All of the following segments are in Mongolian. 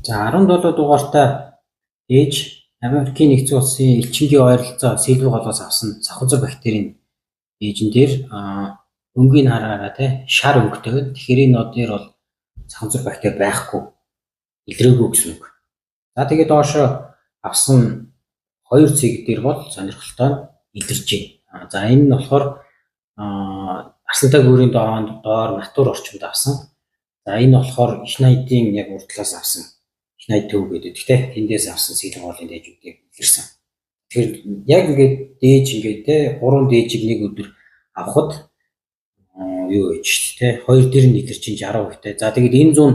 За 17 дугаартай ээж Америкийн нэгдсэн улсын элчингийн ойролцоо Сильвер голоос авсан саханцар бактерийн ээжин дээр өнгийн хараараа шар өнгөтэй. Тэгэхээр энэ нод дээр бол саханцар бактери байхгүй, илрээгүй гэсэн үг. За тэгээд доош авсан 2 цэг дээр бол сонирхолтой илэрж байна. За энэ нь болохоор арсантай гүүрийн доор натур орчимд авсан. За энэ болохоор их найдын яг урд талаас авсан. Их найд төв гэдэг. Гэхдээ эндээс авсан сэлэн голын дээжүүдийг илэрсэн. Тэгэхээр яг ингээд дээж ингээд 3 дээжийг нэг өдөр авахд юу гэж хоёр дээр нь илэрч 60%. За тэгээд энэ зүүн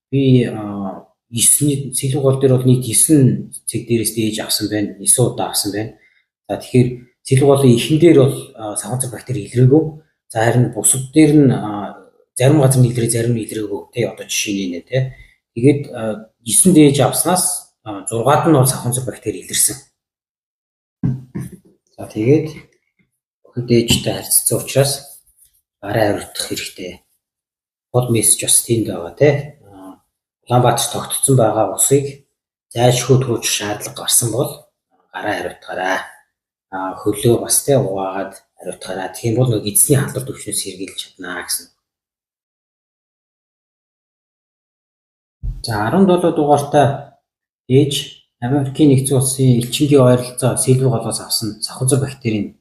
би 9-ний сэлэн гол дээр бол нийт 9 цэг дээрээс дээж авсан байна. 9 удаа авсан байна. За тэгэхээр сэлэн голын ихэн дээр бол саханцар бактери илрээгүй. За харин бусад дээр нь зарим газар нь илрээ, зарим нь илрээгүй одоо жишээ нэ тэгээд 9 дээж авснаас 6-ад нь бол саханцар бактери илэрсэн. За тэгээд охид ээжтэй харьцсан учраас гараа авирдах хэрэгтэй. Код мессеж бас тиймд байгаа Улаанбаатар тогтцсон байгаа усыг зайлшгүй тууж шаардлага гарсан бол гараа авирдахаарай. Хөлөө бас угаагаад авирдахаарай. Тийм бол нэг эзний халдвар төвчнөөс сэргийлж чаднаа гэсэн. За 17 дугаартай ээж Америкийн нэгдсэн улсын элчингийн ойролцоо Сильвер голоос авсан саханцар бактерийн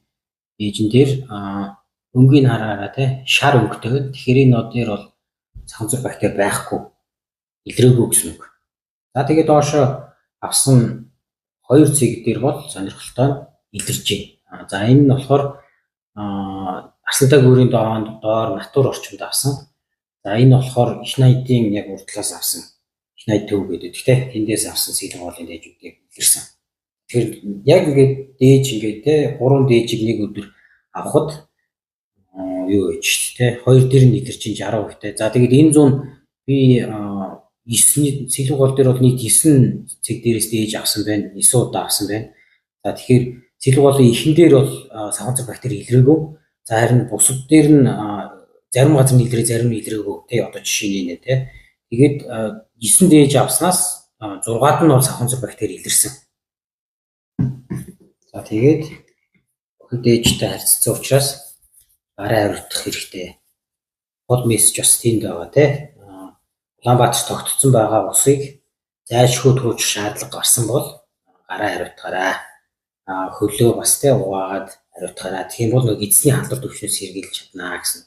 ээжин дээр өнгийн хараараа шар өнгөтэй. Тэгэхээр энэ нод дээр бол саханцар бактери байхгүй, илрээгүй гэсэн үг. За тэгээд доош авсан 2 цэг дээр бол сонирхолтой илэрж байна. За энэ нь болохоор арсантай гүүрийн доор натур орчимд авсан. За энэ болохоор их найдын яг урд талаас авсан. Их найд төв гэдэг. Гэхдээ эндээс авсан сэлэн голын дээжүүдийг илэрсэн. Тэгэхээр яг ингээд дээж ингээд 3 дээжийг нэг өдөр авахд юу гэж хоёр дээр нь илэрч 60%. За тэгээд энэ зүүн би 9-ний сэлэн гол дээр бол нийт 9 цэг дээрээс дээж авсан байна. 9 удаа авсан байна. За тэгэхээр сэлэн голын ихэн дээр бол саханцар бактери илрээгүй. За харин бусад дээр нь зарим газар нь илрээ, зарим нь илрээгүй одоо жишээ нэ тэгээд 9 дээж авснаас 6-ад нь бол саханцар бактери илэрсэн. За тэгээд охид ээжтэй харьцсан учраас гараа авирдах хэрэгтэй. Код мессеж бас тиймд байгаа Улаанбаатар тогтцсон байгаа усыг зайлшгүй тууж шаардлага гарсан бол гараа авирдахаарай. Хөлөө бас угаагаад авирдахаарай. Тийм бол нэг эзний халдвар төвчнөөс сэргийлж чаднаа гэсэн.